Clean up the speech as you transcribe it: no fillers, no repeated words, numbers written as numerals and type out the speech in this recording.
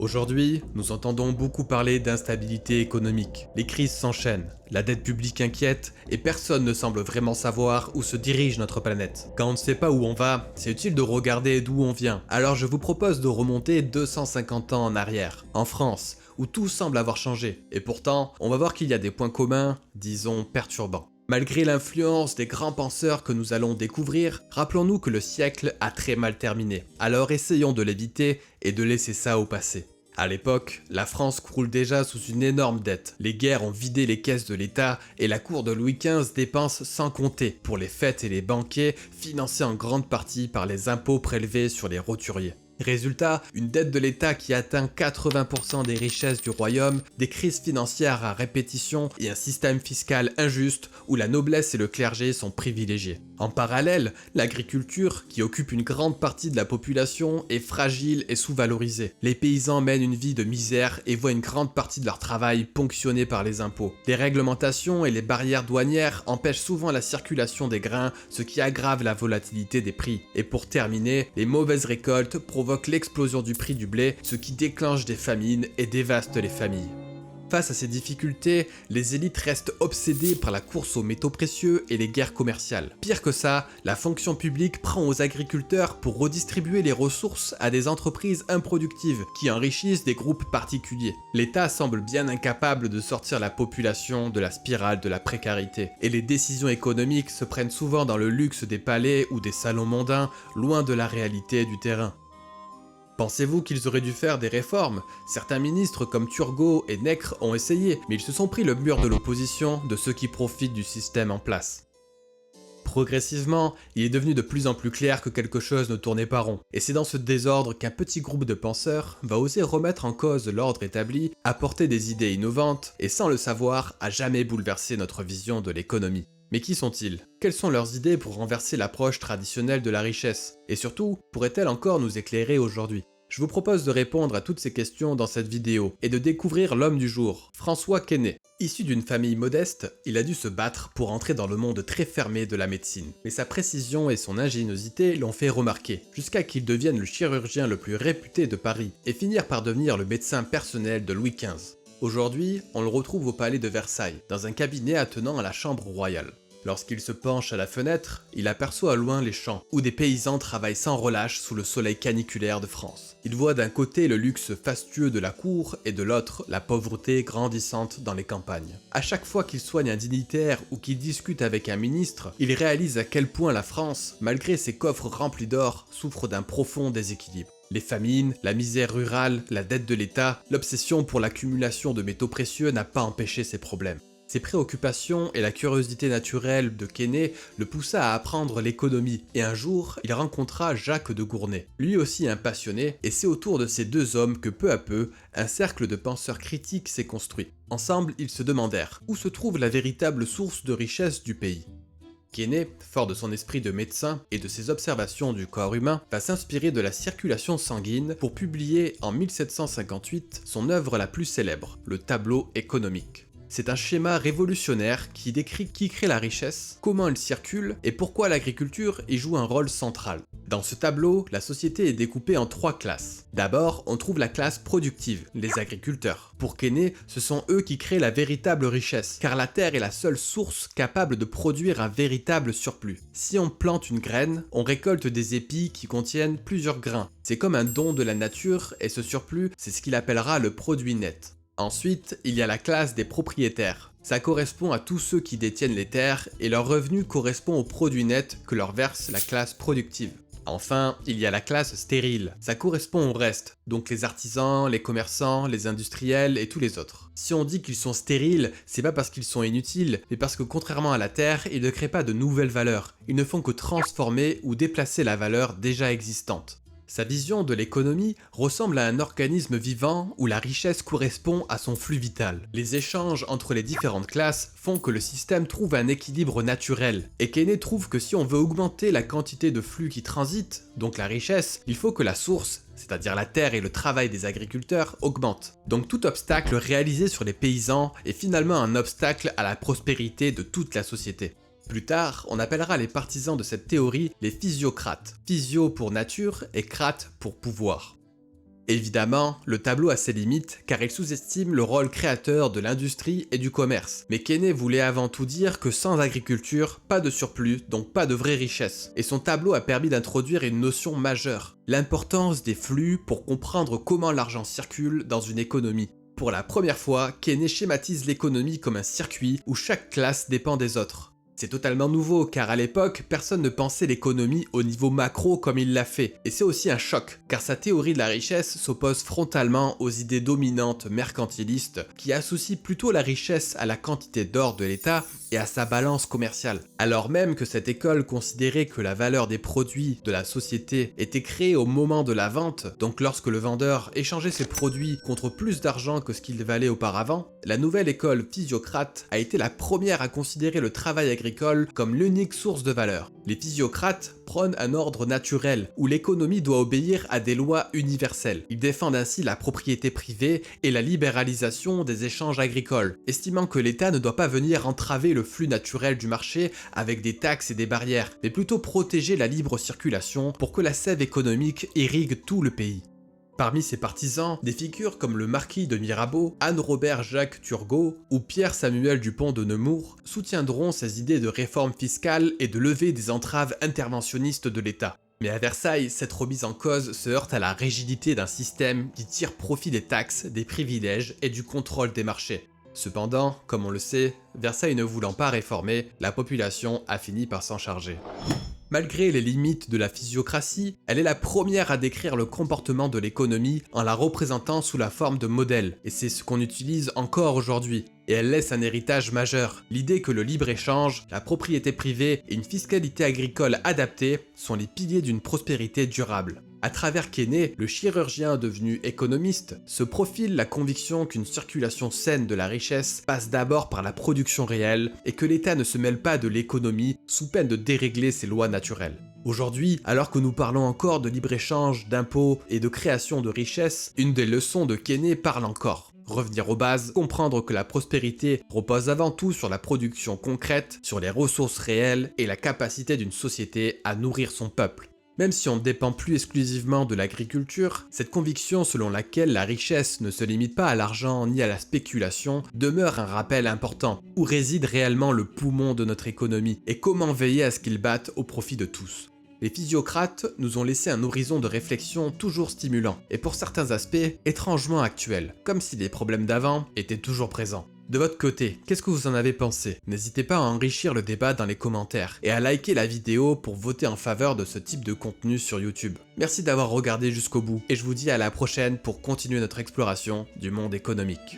Aujourd'hui, nous entendons beaucoup parler d'instabilité économique. Les crises s'enchaînent, la dette publique inquiète et personne ne semble vraiment savoir où se dirige notre planète. Quand on ne sait pas où on va, c'est utile de regarder d'où on vient. Alors je vous propose de remonter 250 ans en arrière, en France, où tout semble avoir changé. Et pourtant, on va voir qu'il y a des points communs, disons perturbants. Malgré l'influence des grands penseurs que nous allons découvrir, rappelons-nous que le siècle a très mal terminé. Alors essayons de l'éviter et de laisser ça au passé. À l'époque, la France croule déjà sous une énorme dette. Les guerres ont vidé les caisses de l'État et la cour de Louis XV dépense sans compter pour les fêtes et les banquets, financés en grande partie par les impôts prélevés sur les roturiers. Résultat, une dette de l'État qui atteint 80% des richesses du royaume, des crises financières à répétition et un système fiscal injuste où la noblesse et le clergé sont privilégiés. En parallèle, l'agriculture, qui occupe une grande partie de la population, est fragile et sous-valorisée. Les paysans mènent une vie de misère et voient une grande partie de leur travail ponctionné par les impôts. Les réglementations et les barrières douanières empêchent souvent la circulation des grains, ce qui aggrave la volatilité des prix. Et pour terminer, les mauvaises récoltes provoquent l'explosion du prix du blé, ce qui déclenche des famines et dévaste les familles. Face à ces difficultés, les élites restent obsédées par la course aux métaux précieux et les guerres commerciales. Pire que ça, la fonction publique prend aux agriculteurs pour redistribuer les ressources à des entreprises improductives qui enrichissent des groupes particuliers. L'État semble bien incapable de sortir la population de la spirale de la précarité, et les décisions économiques se prennent souvent dans le luxe des palais ou des salons mondains, loin de la réalité du terrain. Pensez-vous qu'ils auraient dû faire des réformes? Certains ministres comme Turgot et Nègre ont essayé, mais ils se sont pris le mur de l'opposition de ceux qui profitent du système en place. Progressivement, il est devenu de plus en plus clair que quelque chose ne tournait pas rond, et c'est dans ce désordre qu'un petit groupe de penseurs va oser remettre en cause l'ordre établi, apporter des idées innovantes, et sans le savoir, à jamais bouleverser notre vision de l'économie. Mais qui sont-ils? Quelles sont leurs idées pour renverser l'approche traditionnelle de la richesse? Et surtout, pourraient-elles encore nous éclairer aujourd'hui? Je vous propose de répondre à toutes ces questions dans cette vidéo et de découvrir l'homme du jour, François Quesnay. Issu d'une famille modeste, il a dû se battre pour entrer dans le monde très fermé de la médecine. Mais sa précision et son ingéniosité l'ont fait remarquer, jusqu'à qu'il devienne le chirurgien le plus réputé de Paris et finir par devenir le médecin personnel de Louis XV. Aujourd'hui, on le retrouve au palais de Versailles, dans un cabinet attenant à la chambre royale. Lorsqu'il se penche à la fenêtre, il aperçoit à loin les champs, où des paysans travaillent sans relâche sous le soleil caniculaire de France. Il voit d'un côté le luxe fastueux de la cour et de l'autre la pauvreté grandissante dans les campagnes. À chaque fois qu'il soigne un dignitaire ou qu'il discute avec un ministre, il réalise à quel point la France, malgré ses coffres remplis d'or, souffre d'un profond déséquilibre. Les famines, la misère rurale, la dette de l'État, l'obsession pour l'accumulation de métaux précieux n'a pas empêché ces problèmes. Ses préoccupations et la curiosité naturelle de Quesnay le poussa à apprendre l'économie, et un jour, il rencontra Jacques de Gournay, lui aussi un passionné, et c'est autour de ces deux hommes que peu à peu, un cercle de penseurs critiques s'est construit. Ensemble, ils se demandèrent où se trouve la véritable source de richesse du pays. Quesnay, fort de son esprit de médecin et de ses observations du corps humain, va s'inspirer de la circulation sanguine pour publier en 1758 son œuvre la plus célèbre, le Tableau économique. C'est un schéma révolutionnaire qui décrit qui crée la richesse, comment elle circule et pourquoi l'agriculture y joue un rôle central. Dans ce tableau, la société est découpée en trois classes. D'abord, on trouve la classe productive, les agriculteurs. Pour Quesnay, ce sont eux qui créent la véritable richesse, car la terre est la seule source capable de produire un véritable surplus. Si on plante une graine, on récolte des épis qui contiennent plusieurs grains. C'est comme un don de la nature et ce surplus, c'est ce qu'il appellera le produit net. Ensuite, il y a la classe des propriétaires. Ça correspond à tous ceux qui détiennent les terres et leur revenu correspond au produit net que leur verse la classe productive. Enfin, il y a la classe stérile. Ça correspond au reste, donc les artisans, les commerçants, les industriels et tous les autres. Si on dit qu'ils sont stériles, c'est pas parce qu'ils sont inutiles, mais parce que contrairement à la terre, ils ne créent pas de nouvelles valeurs. Ils ne font que transformer ou déplacer la valeur déjà existante. Sa vision de l'économie ressemble à un organisme vivant où la richesse correspond à son flux vital. Les échanges entre les différentes classes font que le système trouve un équilibre naturel. Et Quesnay trouve que si on veut augmenter la quantité de flux qui transite, donc la richesse, il faut que la source, c'est-à-dire la terre et le travail des agriculteurs, augmente. Donc tout obstacle réalisé sur les paysans est finalement un obstacle à la prospérité de toute la société. Plus tard, on appellera les partisans de cette théorie les physiocrates. Physio pour nature et crate pour pouvoir. Évidemment, le tableau a ses limites car il sous-estime le rôle créateur de l'industrie et du commerce. Mais Keynes voulait avant tout dire que sans agriculture, pas de surplus, donc pas de vraie richesse. Et son tableau a permis d'introduire une notion majeure, l'importance des flux pour comprendre comment l'argent circule dans une économie. Pour la première fois, Keynes schématise l'économie comme un circuit où chaque classe dépend des autres. C'est totalement nouveau car à l'époque, personne ne pensait l'économie au niveau macro comme il l'a fait. Et c'est aussi un choc, car sa théorie de la richesse s'oppose frontalement aux idées dominantes mercantilistes qui associent plutôt la richesse à la quantité d'or de l'État et à sa balance commerciale. Alors même que cette école considérait que la valeur des produits de la société était créée au moment de la vente, donc lorsque le vendeur échangeait ses produits contre plus d'argent que ce qu'il valait auparavant, la nouvelle école physiocrate a été la première à considérer le travail agricole comme l'unique source de valeur. Les physiocrates prônent un ordre naturel où l'économie doit obéir à des lois universelles. Ils défendent ainsi la propriété privée et la libéralisation des échanges agricoles, estimant que l'État ne doit pas venir entraver le flux naturel du marché avec des taxes et des barrières, mais plutôt protéger la libre circulation pour que la sève économique irrigue tout le pays. Parmi ses partisans, des figures comme le marquis de Mirabeau, Anne-Robert Jacques Turgot ou Pierre-Samuel Dupont de Nemours soutiendront ces idées de réforme fiscale et de levée des entraves interventionnistes de l'État. Mais à Versailles, cette remise en cause se heurte à la rigidité d'un système qui tire profit des taxes, des privilèges et du contrôle des marchés. Cependant, comme on le sait, Versailles ne voulant pas réformer, la population a fini par s'en charger. Malgré les limites de la physiocratie, elle est la première à décrire le comportement de l'économie en la représentant sous la forme de modèle, et c'est ce qu'on utilise encore aujourd'hui. Et elle laisse un héritage majeur, l'idée que le libre-échange, la propriété privée et une fiscalité agricole adaptée sont les piliers d'une prospérité durable. À travers Keynes, le chirurgien devenu économiste, se profile la conviction qu'une circulation saine de la richesse passe d'abord par la production réelle et que l'État ne se mêle pas de l'économie sous peine de dérégler ses lois naturelles. Aujourd'hui, alors que nous parlons encore de libre-échange, d'impôts et de création de richesses, une des leçons de Keynes parle encore. Revenir aux bases, comprendre que la prospérité repose avant tout sur la production concrète, sur les ressources réelles et la capacité d'une société à nourrir son peuple. Même si on ne dépend plus exclusivement de l'agriculture, cette conviction selon laquelle la richesse ne se limite pas à l'argent ni à la spéculation demeure un rappel important. Où réside réellement le poumon de notre économie et comment veiller à ce qu'il batte au profit de tous? Les physiocrates nous ont laissé un horizon de réflexion toujours stimulant et pour certains aspects étrangement actuel, comme si les problèmes d'avant étaient toujours présents. De votre côté, qu'est-ce que vous en avez pensé? N'hésitez pas à enrichir le débat dans les commentaires et à liker la vidéo pour voter en faveur de ce type de contenu sur YouTube. Merci d'avoir regardé jusqu'au bout et je vous dis à la prochaine pour continuer notre exploration du monde économique.